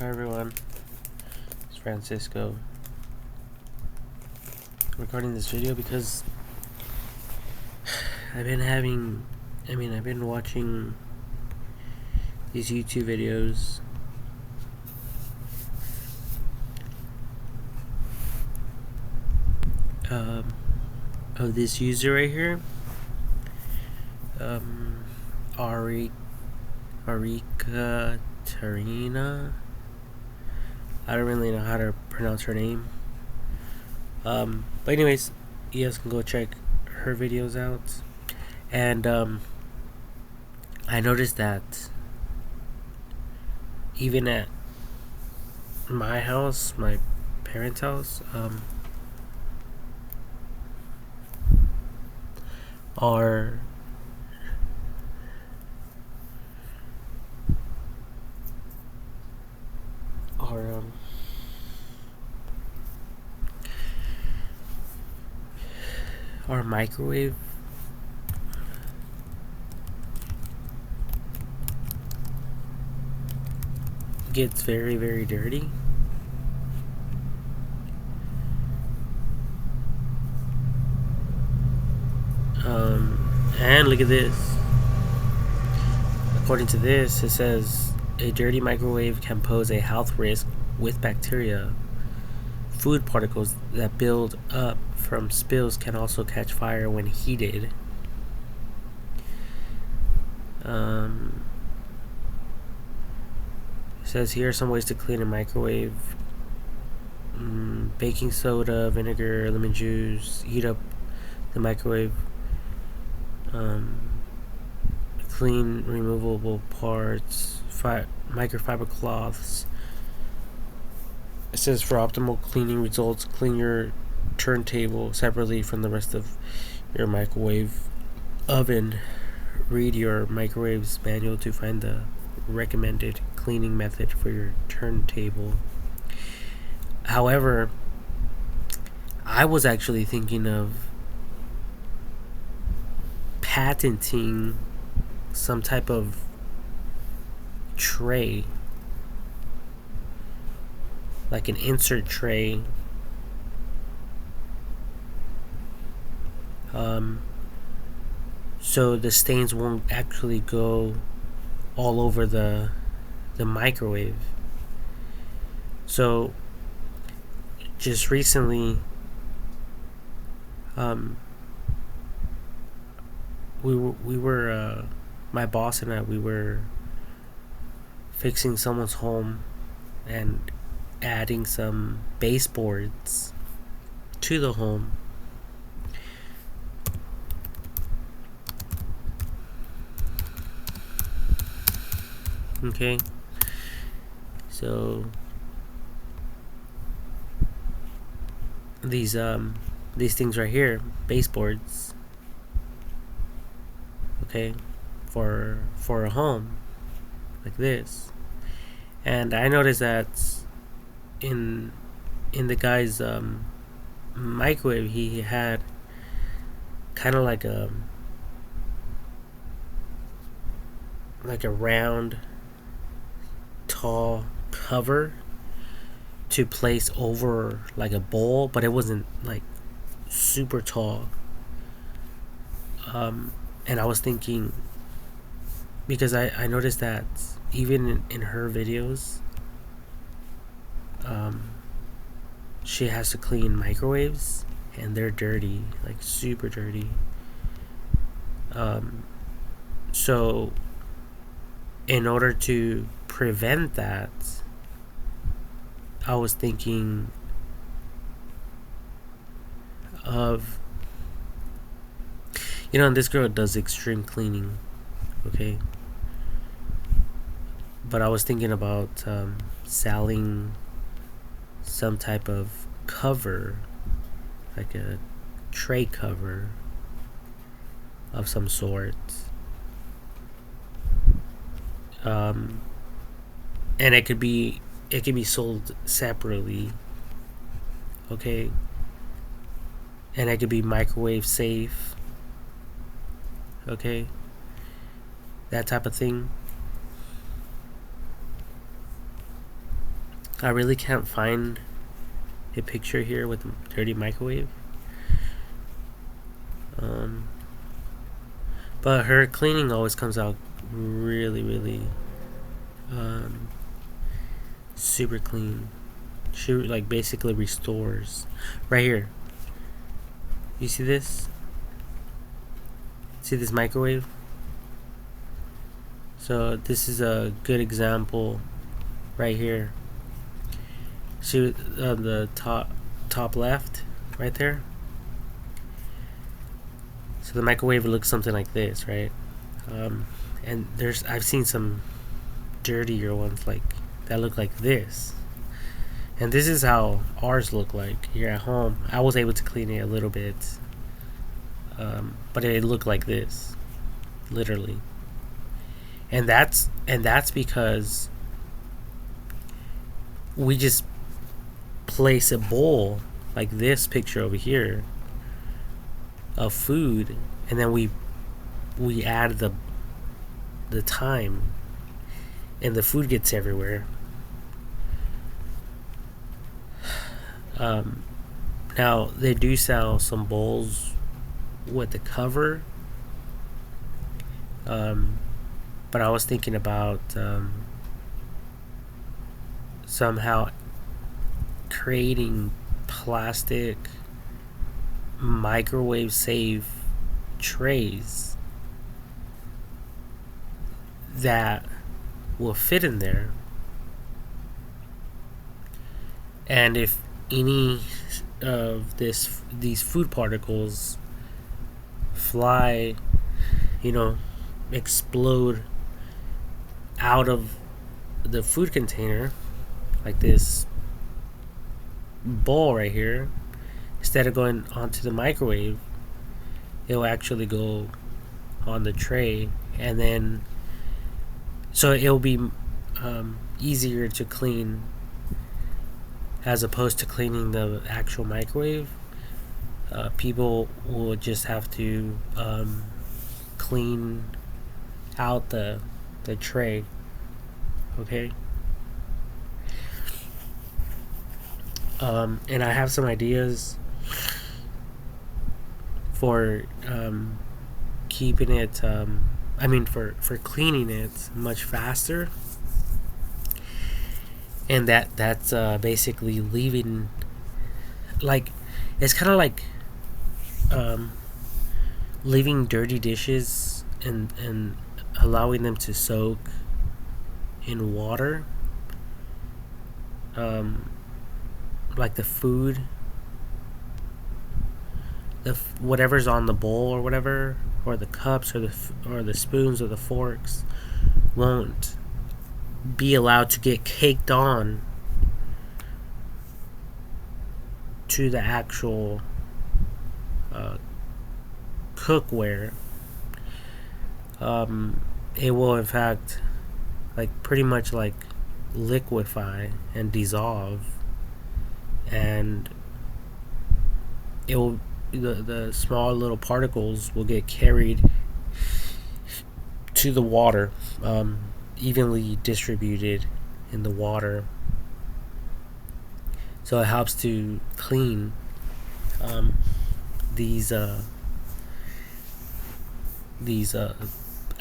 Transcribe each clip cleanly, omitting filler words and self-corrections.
Hi everyone, it's Francisco. I'm recording this video because I've been watching these YouTube videos of this user right here, Arika Tarina. I don't really know how to pronounce her name. But anyways, you guys can go check her videos out. And I noticed that even at my house, my parents' house, our our microwave gets very, very dirty. And look at this. According to this, it says a dirty microwave can pose a health risk with bacteria. Food particles that build up from spills can also catch fire when heated. It says here are some ways to clean a microwave. Baking soda, vinegar, lemon juice, heat up the microwave. Clean removable parts, microfiber cloths. It says for optimal cleaning results, clean your turntable separately from the rest of your microwave oven. Read your microwave's manual to find the recommended cleaning method for your turntable. However, I was actually thinking of patenting some type of tray, like an insert tray, so the stains won't actually go all over the microwave. So just recently, we were my boss and I, we were fixing someone's home and adding some baseboards to the home. Okay, so these things right here, baseboards, okay, for a home like this. And I noticed that in the guy's microwave, he had kind of like a round, tall cover to place over like a bowl, but it wasn't like super tall. And I was thinking, because I noticed that even in her videos, she has to clean microwaves and they're dirty, like super dirty. So in order to prevent that, I was thinking of, and this girl does extreme cleaning, okay? But I was thinking about selling some type of cover, like a tray cover of some sort. And it could be sold separately, okay? And it could be microwave safe, okay? That type of thing. I really can't find a picture here with a dirty microwave. But her cleaning always comes out really um, super clean. She like basically restores. Right here. You see this? See this microwave? So this is a good example right here. See the top left right there? So the microwave looks something like this, right? And I've seen some dirtier ones like that look like this. And this is how ours look like here at home. I was able to clean it a little bit, but it looked like this, literally. And that's because we just place a bowl like this picture over here of food, and then we add the time, and the food gets everywhere. Now they do sell some bowls with the cover, but I was thinking about somehow creating plastic microwave safe trays that will fit in there, and if any of these food particles fly, explode out of the food container, like this bowl right here, instead of going onto the microwave, it will actually go on the tray, and then so it'll be easier to clean as opposed to cleaning the actual microwave. People will just have to clean out the tray. Okay. And I have some ideas for keeping it. For cleaning it much faster. And that's basically leaving, like, it's kind of like leaving dirty dishes and allowing them to soak in water, like the food, whatever's on the bowl or whatever, or the cups or the spoons or the forks won't be allowed to get caked on to the actual cookware. It will in fact pretty much liquefy and dissolve, and it will the small little particles will get carried to the water, evenly distributed in the water, so it helps to clean these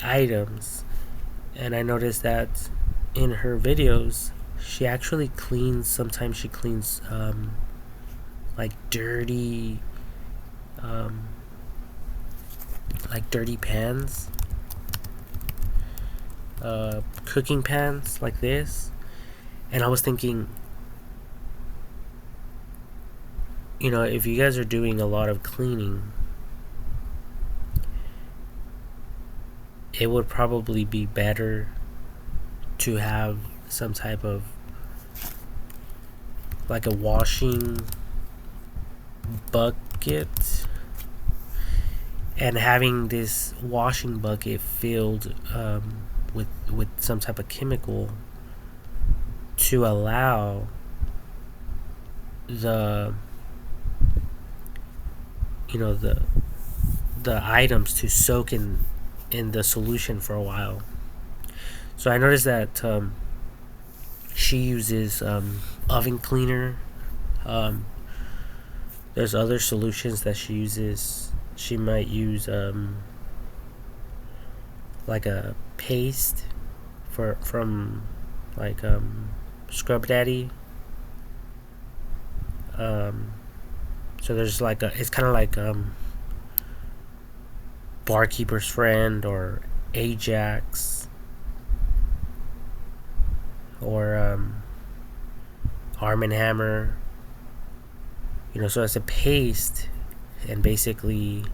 items. And I noticed that in her videos she actually cleans, sometimes she cleans dirty dirty pans, cooking pans like this. And I was thinking, if you guys are doing a lot of cleaning, it would probably be better to have some type of a washing bucket, and having this washing bucket filled with some type of chemical to allow the items to soak in the solution for a while. So I noticed that She uses oven cleaner. Um, there's other solutions that she uses. She might use like a paste from like Scrub Daddy. Um, so there's like it's kind of like Barkeeper's Friend or Ajax or Arm and Hammer. So it's a paste, and basically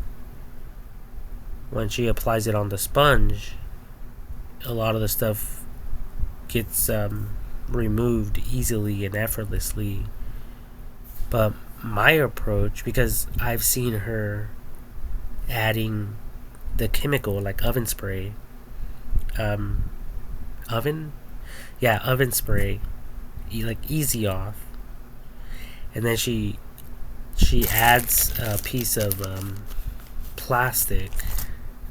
when she applies it on the sponge, a lot of the stuff gets removed easily and effortlessly. But my approach, because I've seen her adding the chemical like oven spray, um, oven, yeah, oven spray, like Easy Off, and then she adds a piece of plastic,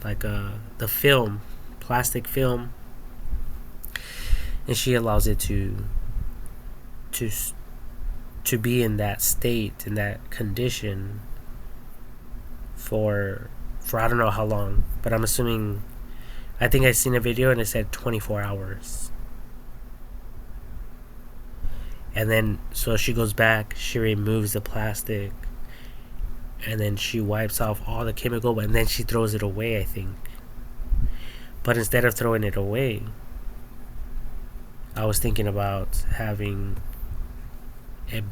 like the film, plastic film, and she allows it to to be in that state, in that condition for I don't know how long, but I'm assuming. I think I seen a video and it said 24 hours. And then so she goes back, she removes the plastic, and then she wipes off all the chemical, and then she throws it away, I think. But instead of throwing it away, I was thinking about having a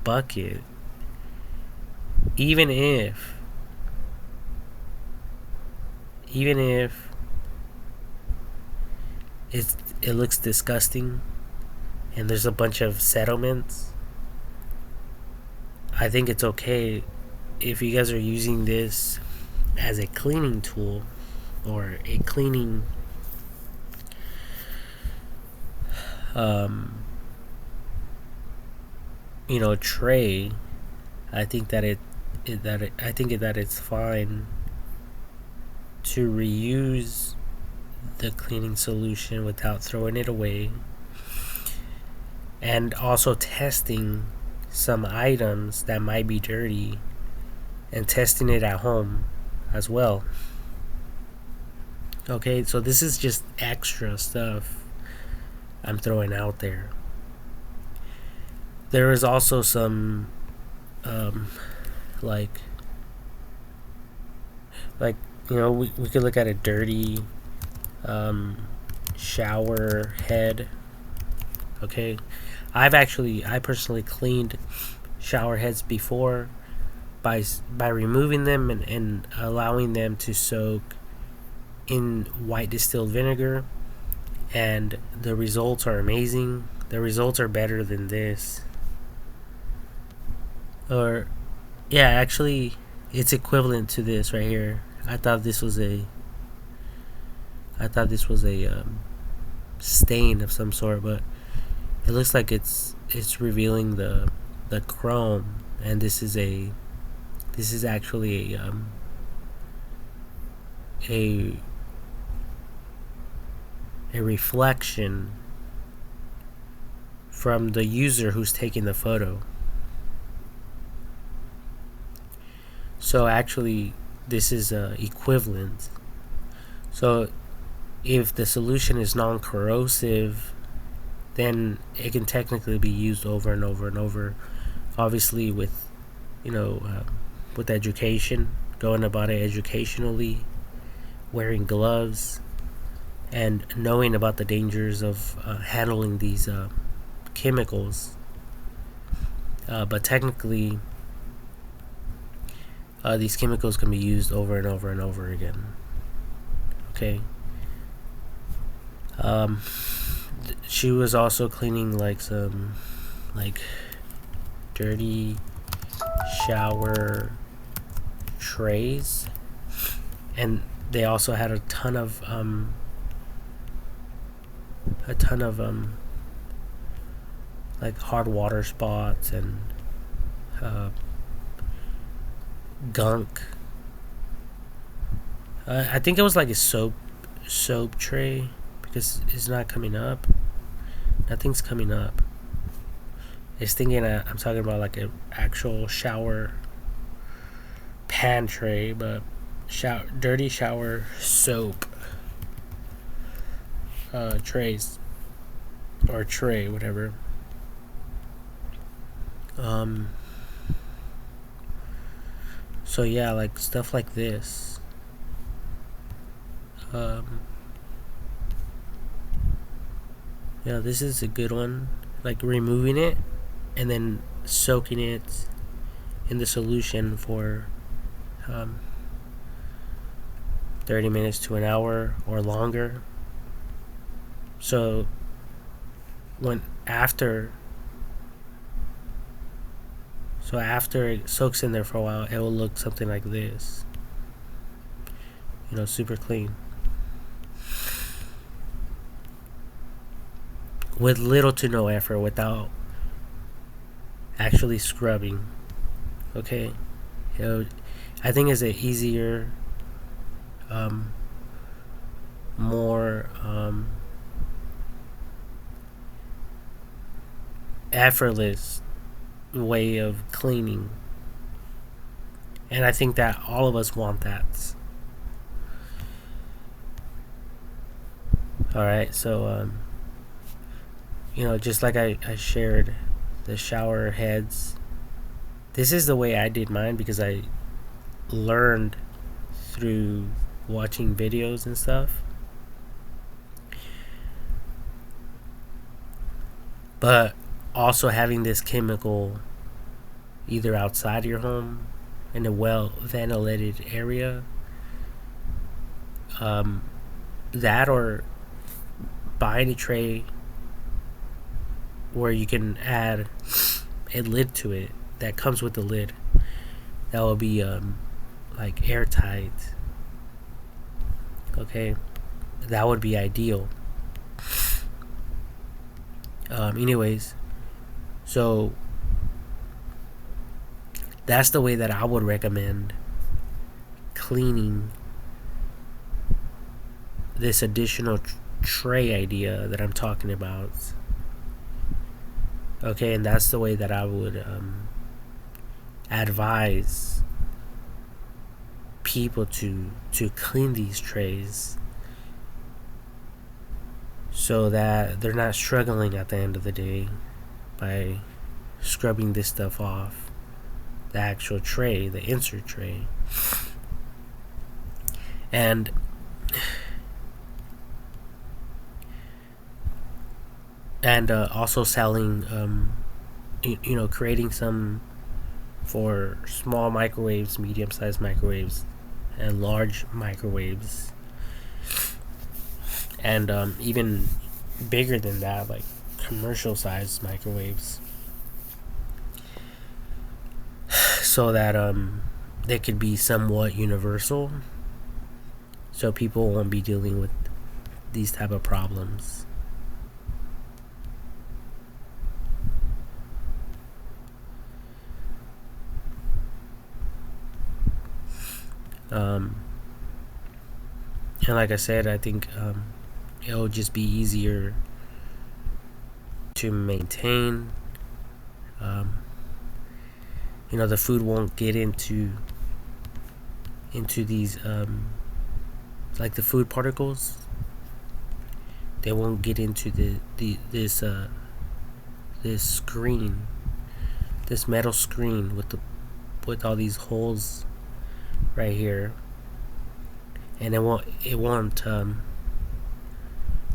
bucket, even if it looks disgusting and there's a bunch of settlements. I think it's okay if you guys are using this as a cleaning tool or a cleaning tray. I think that it's fine to reuse the cleaning solution without throwing it away, and also testing some items that might be dirty and testing it at home as well. Okay, so this is just extra stuff I'm throwing out there. There is also some like we could look at a dirty shower head. Okay, I personally cleaned shower heads before by removing them and allowing them to soak in white distilled vinegar, and the results are amazing. The results are better than this. Or yeah, actually it's equivalent to this right here. I thought this was a stain of some sort, but it looks like it's revealing the chrome, and this is actually a reflection from the user who's taking the photo. So actually this is equivalent. So if the solution is non-corrosive, then it can technically be used over and over and over. Obviously with with education, going about it educationally, wearing gloves, and knowing about the dangers of handling these chemicals. But technically, these chemicals can be used over and over and over again. Okay. She was also cleaning like some dirty shower trays, and they also had a ton of like hard water spots and gunk. I think it was like a soap tray, because it's not coming up. Nothing's coming up. It's thinking I'm talking about like an actual shower pan tray, but dirty shower soap trays or tray, whatever. So yeah, like stuff like this. Yeah, this is a good one. Like removing it and then soaking it in the solution for 30 minutes to an hour or longer. So after it soaks in there for a while, it will look something like this. Super clean. With little to no effort, without actually scrubbing. Okay? I think it's an easier, more effortless way of cleaning. And I think that all of us want that. Alright, so just like I shared the shower heads, this is the way I did mine because I learned through watching videos and stuff. But also having this chemical either outside your home in a well ventilated area, that or buying a tray where you can add a lid to it that comes with the lid that will be like airtight. Okay, that would be ideal. Anyways, so that's the way that I would recommend cleaning this additional tray idea that I'm talking about. Okay, and that's the way that I would advise people to clean these trays, so that they're not struggling at the end of the day by scrubbing this stuff off the actual tray, the insert tray. And also selling, creating some for small microwaves, medium-sized microwaves, and large microwaves, and even bigger than that, like commercial-sized microwaves, so that they could be somewhat universal, so people won't be dealing with these type of problems. And like I said, I think it'll just be easier to maintain. The food won't get into these like the food particles. They won't get into this screen, this metal screen with all these holes right here, and it won't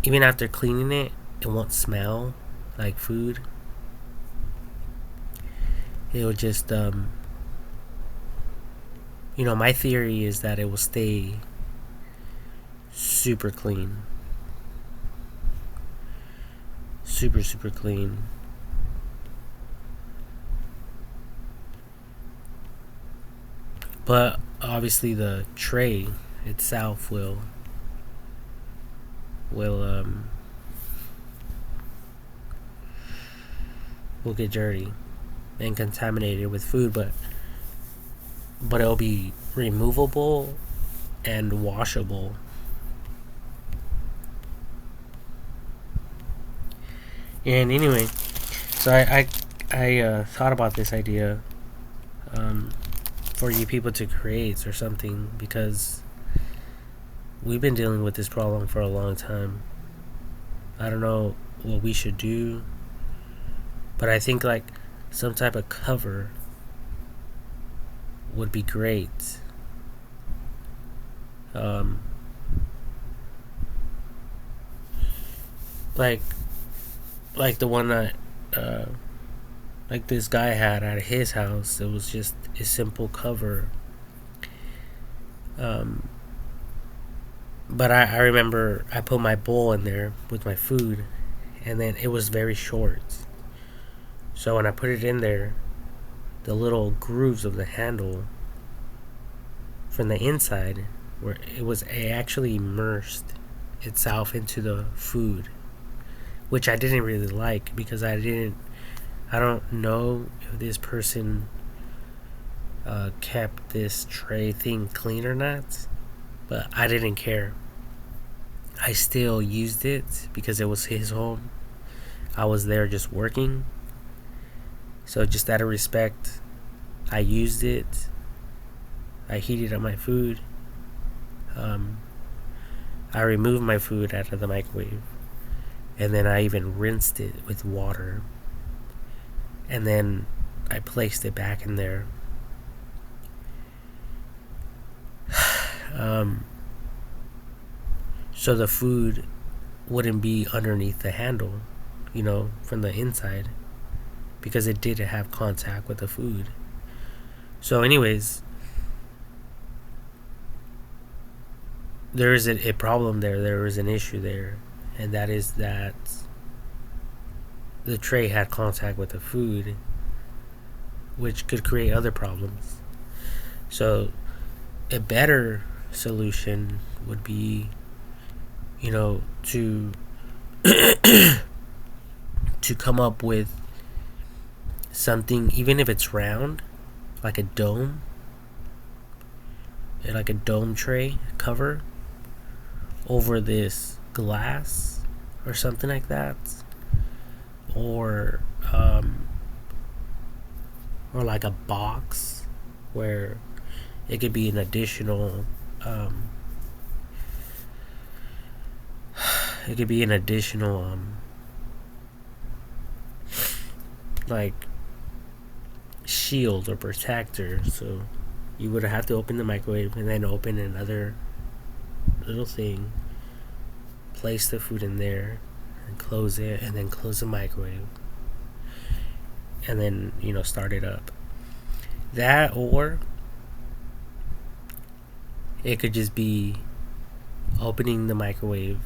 even after cleaning it won't smell like food. It'll just my theory is that it will stay super clean, super clean. But obviously the tray itself will get dirty and contaminated with food, but it'll be removable and washable. And anyway, so I thought about this idea, um, for you people to create or something, because we've been dealing with this problem for a long time. I don't know what we should do, but I think like some type of cover would be great. Um, like like the one that like this guy had at his house. It was just a simple cover. Um, but I remember I put my bowl in there with my food, and then it was very short. So when I put it in there, the little grooves of the handle from the inside, where it actually immersed itself into the food, which I didn't really like because I don't know if this person kept this tray thing clean or not, but I didn't care. I still used it because it was his home. I was there just working. So just out of respect, I used it. I heated up my food. Um, I removed my food out of the microwave. And then I even rinsed it with water. And then I placed it back in there. Um, so the food wouldn't be underneath the handle, from the inside, because it did have contact with the food. So, anyways, there is a problem there. There is an issue there, and that is that the tray had contact with the food, which could create other problems. So, a better solution would be, to to come up with something, even if it's round, like a dome, like a dome tray cover over this glass or something like that, or or like a box where it could be an additional it could be an additional like shield or protector. So you would have to open the microwave and then open another little thing, place the food in there, and close it, and then close the microwave, and then start it up. That, or it could just be opening the microwave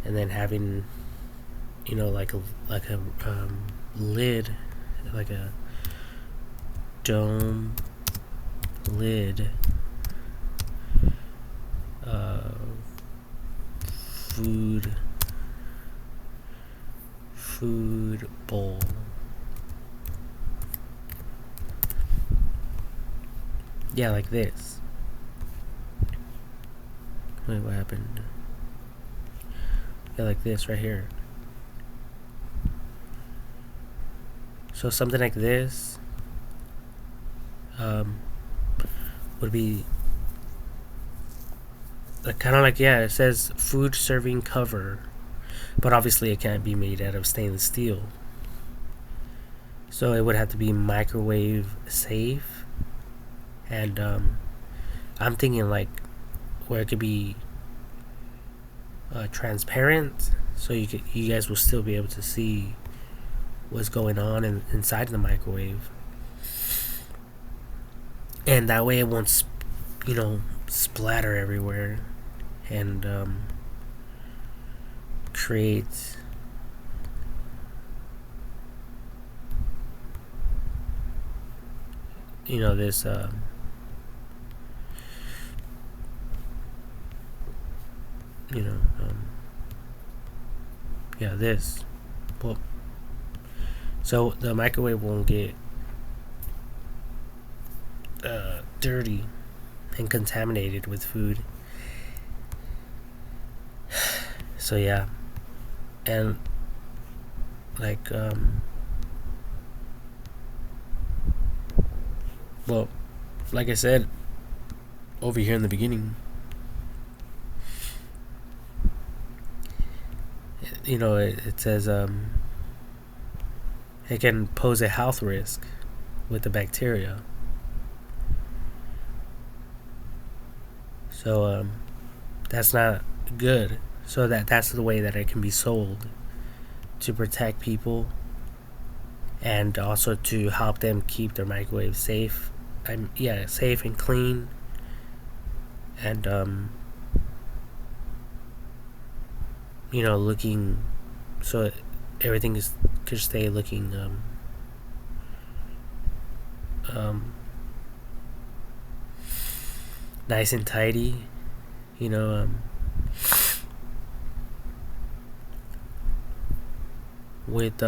and then having like a lid, like a dome lid, food bowl. Yeah, like this. Wait, what happened? Yeah, like this right here. So something like this would be kind of like, yeah, it says food serving cover, but obviously it can't be made out of stainless steel. So it would have to be microwave safe, and I'm thinking like where it could be transparent, so you guys will still be able to see what's going on inside the microwave, and that way it won't splatter everywhere and create this this. Well, so the microwave won't get dirty and contaminated with food. So yeah, and like well, like I said over here in the beginning, it says it can pose a health risk with the bacteria. So that's not good. So that's the way that it can be sold, to protect people and also to help them keep their microwave safe. Safe and clean, and looking so everything could stay looking um, nice and tidy. You know, with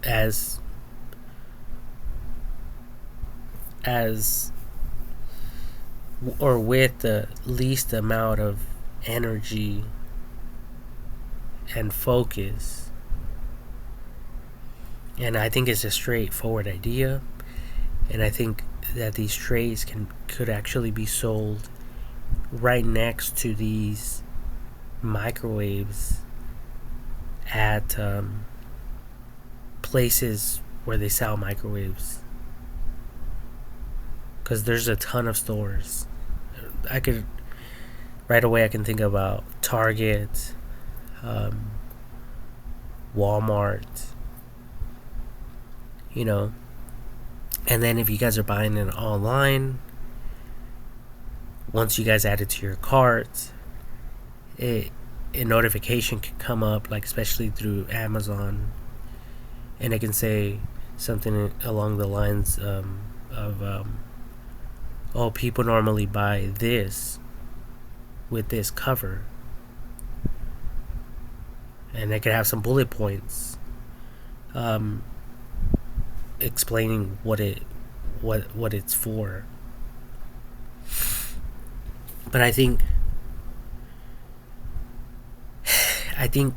as as or with the least amount of energy and focus. And I think it's a straightforward idea, and I think that these trays could actually be sold right next to these microwaves at places where they sell microwaves, because there's a ton of stores. I could right away I can think about Target, Walmart, and then if you guys are buying it online, once you guys add it to your cart, a notification can come up, like especially through Amazon, and it can say something along the lines of oh, people normally buy this with this cover, and it could have some bullet points explaining what it's for. But I think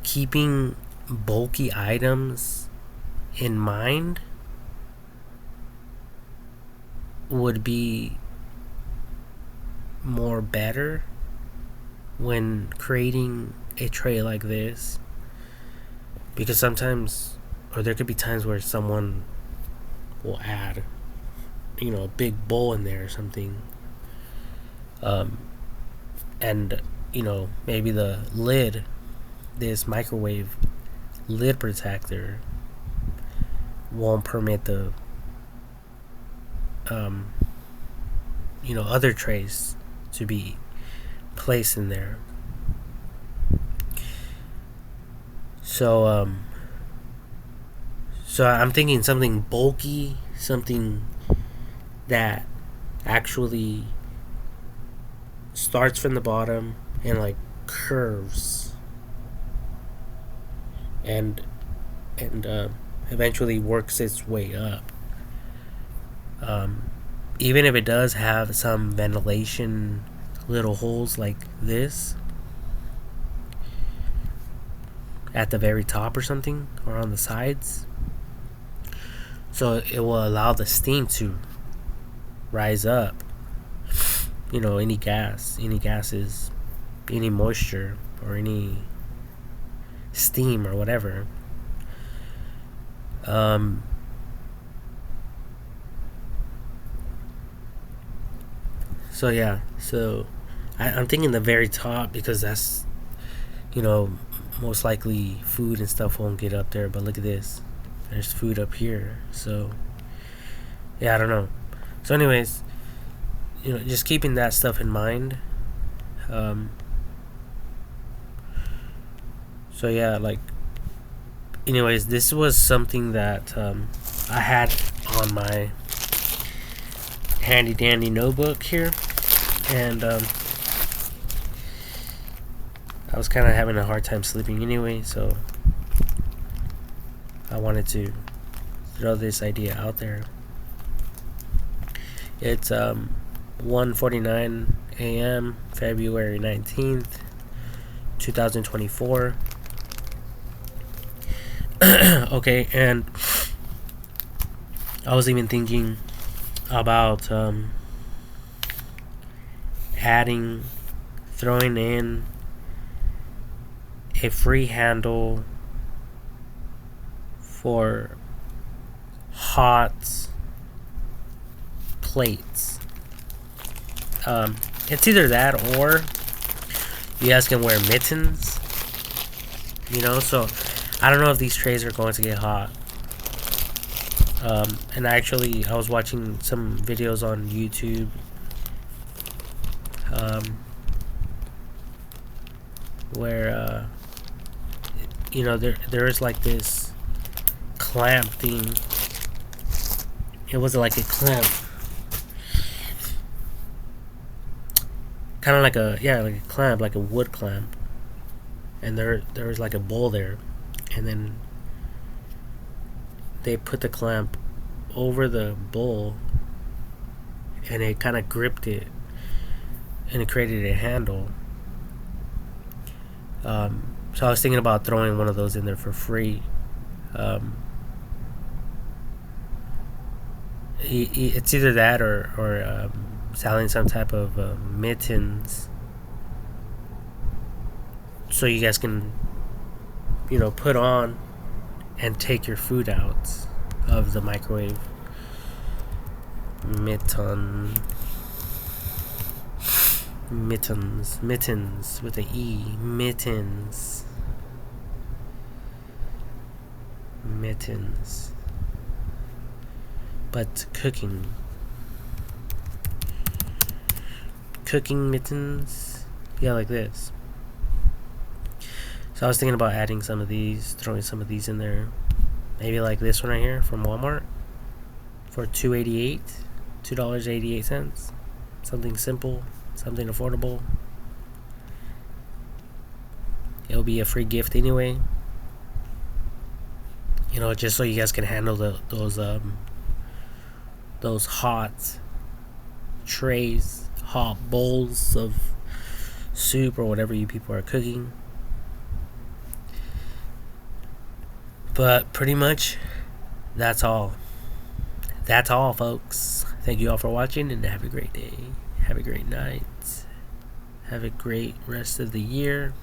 keeping bulky items in mind would be more better when creating a tray like this, because sometimes, or there could be times where someone will add a big bowl in there or something, and maybe the lid, this microwave lid protector, won't permit the other trays to be placed in there. So I'm thinking something bulky, something that actually starts from the bottom and like curves and eventually works its way up. Even if it does have some ventilation little holes like this at the very top or something, or on the sides, so it will allow the steam to rise up. Any gases, any moisture, or any steam or whatever. So I'm thinking the very top, because that's most likely food and stuff won't get up there. But look at this, there's food up here. So I don't know. So anyways, just keeping that stuff in mind. Anyways, this was something that I had on my handy dandy notebook here, and I was kind of having a hard time sleeping anyway, so I wanted to throw this idea out there. It's 1:49 a.m. February 19th, 2024. Okay, and I was even thinking about adding, throwing in a free handle for hot plates. It's either that or you guys can wear mittens. So I don't know if these trays are going to get hot. And actually, I was watching some videos on YouTube. Where there is like this clamp thing. It was like a clamp, kind of like like a clamp, like a wood clamp, and there was like a bowl there, and then they put the clamp over the bowl, and it kind of gripped it, and it created a handle. So I was thinking about throwing one of those in there for free. It's either that or selling some type of mittens, so you guys can put on and take your food out of the microwave. Mittens with an E. Mittens. But cooking mittens, yeah, like this. So I was thinking about adding some of these, throwing some of these in there, maybe like this one right here from Walmart for $2.88. Something simple, something affordable. It'll be a free gift anyway, just so you guys can handle those hot trays, hot bowls of soup or whatever you people are cooking. But pretty much that's all. That's all, folks. Thank you all for watching, and have a great day. Have a great night. Have a great rest of the year.